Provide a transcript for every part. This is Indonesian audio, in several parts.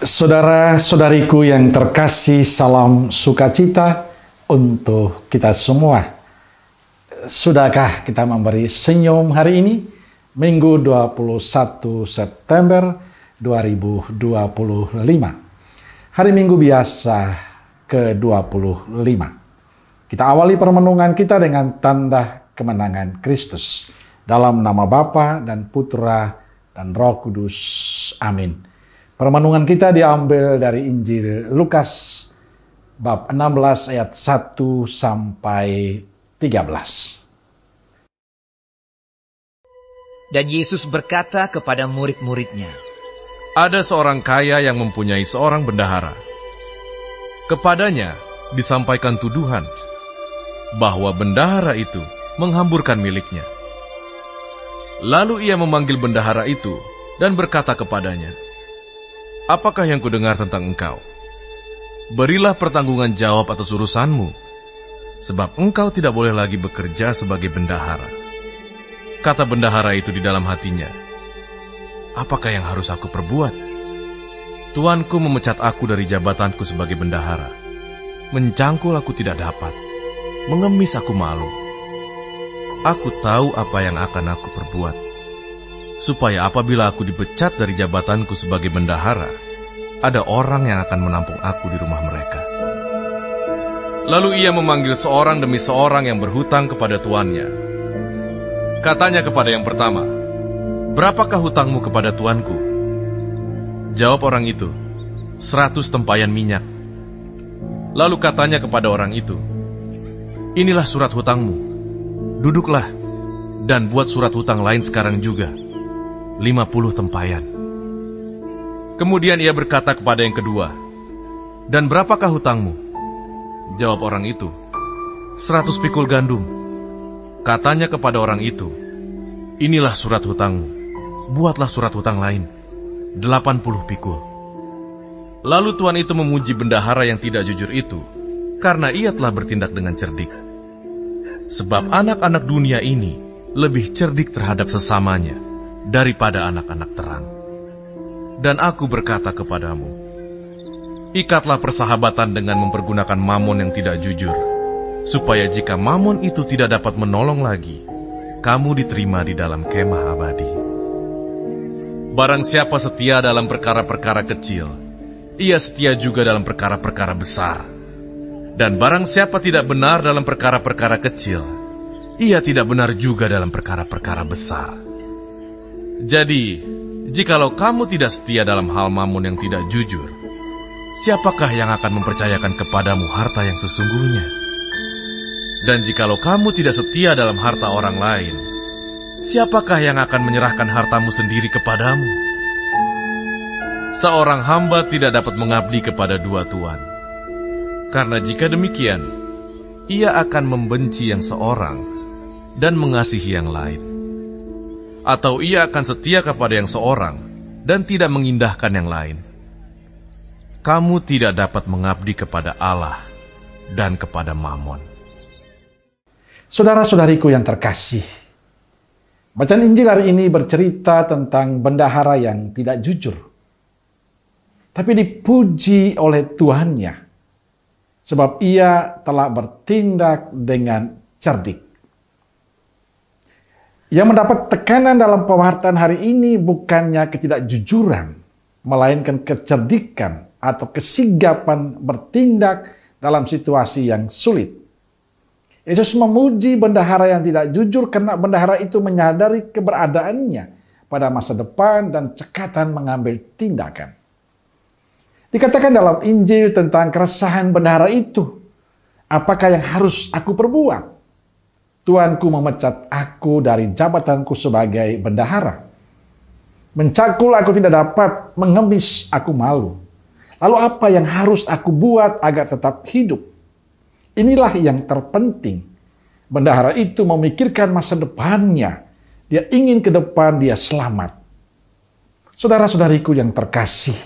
Saudara-saudariku yang terkasih, salam sukacita untuk kita semua. Sudahkah kita memberi senyum hari ini? Minggu 21 September 2025. Hari Minggu biasa ke-25. Kita awali permenungan kita dengan tanda kemenangan Kristus. Dalam nama Bapa dan Putra dan Roh Kudus. Amin. Permenungan kita diambil dari Injil Lukas bab 16 ayat 1 sampai 13. Dan Yesus berkata kepada murid-muridnya, ada seorang kaya yang mempunyai seorang bendahara. Kepadanya disampaikan tuduhan bahwa bendahara itu menghamburkan miliknya. Lalu ia memanggil bendahara itu dan berkata kepadanya, apakah yang kudengar tentang engkau? Berilah pertanggungan jawab atas urusanmu, sebab engkau tidak boleh lagi bekerja sebagai bendahara. Kata bendahara itu di dalam hatinya, apakah yang harus aku perbuat? Tuanku memecat aku dari jabatanku sebagai bendahara. Mencangkul aku tidak dapat, mengemis aku malu. Aku tahu apa yang akan aku perbuat, supaya apabila aku dipecat dari jabatanku sebagai bendahara, ada orang yang akan menampung aku di rumah mereka. Lalu ia memanggil seorang demi seorang yang berhutang kepada tuannya. Katanya kepada yang pertama, berapakah hutangmu kepada tuanku? Jawab orang itu, 100 tempayan minyak. Lalu katanya kepada orang itu, inilah surat hutangmu. Duduklah dan buat surat hutang lain sekarang juga, 50 tempayan. Kemudian ia berkata kepada yang kedua, dan berapakah hutangmu? Jawab orang itu, 100 pikul gandum. Katanya kepada orang itu, inilah surat hutangmu. Buatlah surat hutang lain, 80 pikul. Lalu tuan itu memuji bendahara yang tidak jujur itu, karena ia telah bertindak dengan cerdik. Sebab anak-anak dunia ini lebih cerdik terhadap sesamanya daripada anak-anak terang. Dan aku berkata kepadamu, ikatlah persahabatan dengan mempergunakan mamon yang tidak jujur, supaya jika mamon itu tidak dapat menolong lagi, kamu diterima di dalam kemah abadi. Barang siapa setia dalam perkara-perkara kecil, ia setia juga dalam perkara-perkara besar. Dan barang siapa tidak benar dalam perkara-perkara kecil, ia tidak benar juga dalam perkara-perkara besar. Jadi, jikalau kamu tidak setia dalam hal mamon yang tidak jujur, siapakah yang akan mempercayakan kepadamu harta yang sesungguhnya? Dan jikalau kamu tidak setia dalam harta orang lain, siapakah yang akan menyerahkan hartamu sendiri kepadamu? Seorang hamba tidak dapat mengabdi kepada dua tuan. Karena jika demikian, ia akan membenci yang seorang dan mengasihi yang lain. Atau ia akan setia kepada yang seorang dan tidak mengindahkan yang lain. Kamu tidak dapat mengabdi kepada Allah dan kepada Mamon. Saudara-saudariku yang terkasih, bacaan Injil hari ini bercerita tentang bendahara yang tidak jujur, tapi dipuji oleh tuannya, sebab ia telah bertindak dengan cerdik. Yang mendapat tekanan dalam pewartaan hari ini bukannya ketidakjujuran, melainkan kecerdikan atau kesigapan bertindak dalam situasi yang sulit. Yesus memuji bendahara yang tidak jujur karena bendahara itu menyadari keberadaannya pada masa depan dan cekatan mengambil tindakan. Dikatakan dalam Injil tentang keresahan bendahara itu, apakah yang harus aku perbuat? Tuanku memecat aku dari jabatanku sebagai bendahara. Mencakul aku tidak dapat, mengemis aku malu. Lalu apa yang harus aku buat agar tetap hidup? Inilah yang terpenting. Bendahara itu memikirkan masa depannya. Dia ingin ke depan dia selamat. Saudara-saudariku yang terkasih,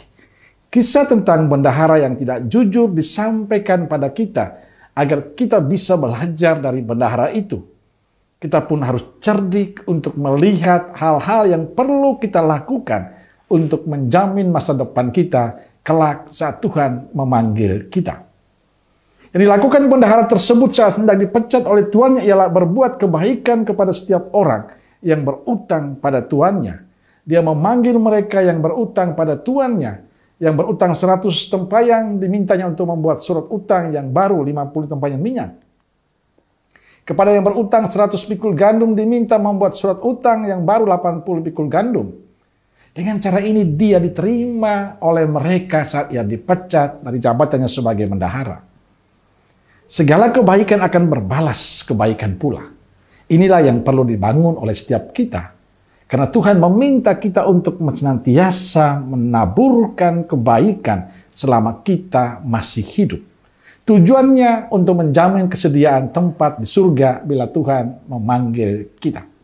kisah tentang bendahara yang tidak jujur disampaikan pada kita agar kita bisa belajar dari bendahara itu. Kita pun harus cerdik untuk melihat hal-hal yang perlu kita lakukan untuk menjamin masa depan kita kelak saat Tuhan memanggil kita. Yang dilakukan bendahara tersebut saat hendak dipecat oleh tuannya ialah berbuat kebaikan kepada setiap orang yang berutang pada tuannya. Dia memanggil mereka yang berutang pada tuannya. Yang berutang 100 tempayan dimintanya untuk membuat surat utang yang baru 50 tempayan minyak. Kepada yang berutang 100 pikul gandum diminta membuat surat utang yang baru 80 pikul gandum. Dengan cara ini dia diterima oleh mereka saat ia dipecat dari jabatannya sebagai bendahara. Segala kebaikan akan berbalas kebaikan pula. Inilah yang perlu dibangun oleh setiap kita. Karena Tuhan meminta kita untuk senantiasa menaburkan kebaikan selama kita masih hidup. Tujuannya untuk menjamin kesediaan tempat di surga bila Tuhan memanggil kita.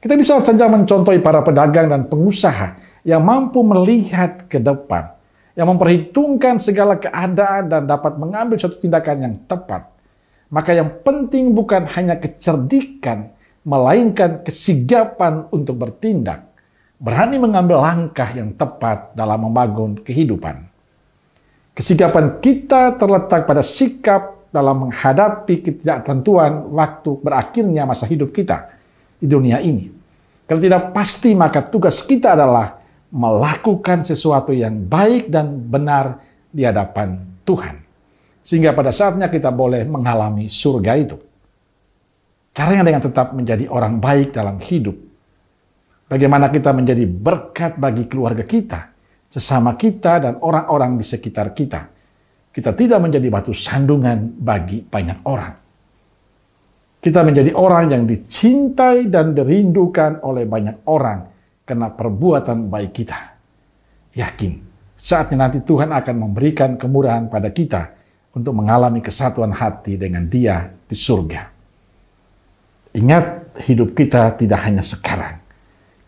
Kita bisa saja mencontohi para pedagang dan pengusaha yang mampu melihat ke depan, yang memperhitungkan segala keadaan dan dapat mengambil suatu tindakan yang tepat. Maka yang penting bukan hanya kecerdikan, melainkan kesigapan untuk bertindak, berani mengambil langkah yang tepat dalam membangun kehidupan. Kesigapan kita terletak pada sikap dalam menghadapi ketidaktentuan waktu berakhirnya masa hidup kita di dunia ini. Kalau tidak pasti, maka tugas kita adalah melakukan sesuatu yang baik dan benar di hadapan Tuhan. Sehingga pada saatnya kita boleh mengalami surga itu. Caranya dengan tetap menjadi orang baik dalam hidup. Bagaimana kita menjadi berkat bagi keluarga kita, sesama kita, dan orang-orang di sekitar kita. Kita tidak menjadi batu sandungan bagi banyak orang. Kita menjadi orang yang dicintai dan dirindukan oleh banyak orang karena perbuatan baik kita. Yakin, saatnya nanti Tuhan akan memberikan kemurahan pada kita untuk mengalami kesatuan hati dengan Dia di surga. Ingat, hidup kita tidak hanya sekarang,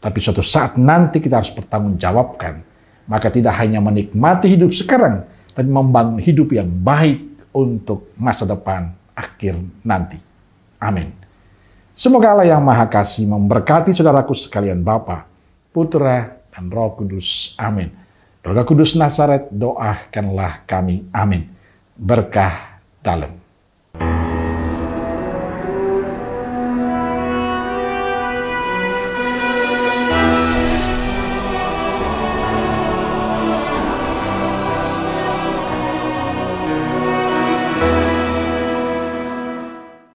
tapi suatu saat nanti kita harus bertanggungjawabkan. Maka tidak hanya menikmati hidup sekarang, tapi membangun hidup yang baik untuk masa depan akhir nanti. Amin. Semoga Allah yang Maha Kasih memberkati saudaraku sekalian, Bapa, Putra, dan Roh Kudus. Amin. Roh Kudus Nazaret, doakanlah kami. Amin. Berkah dalam.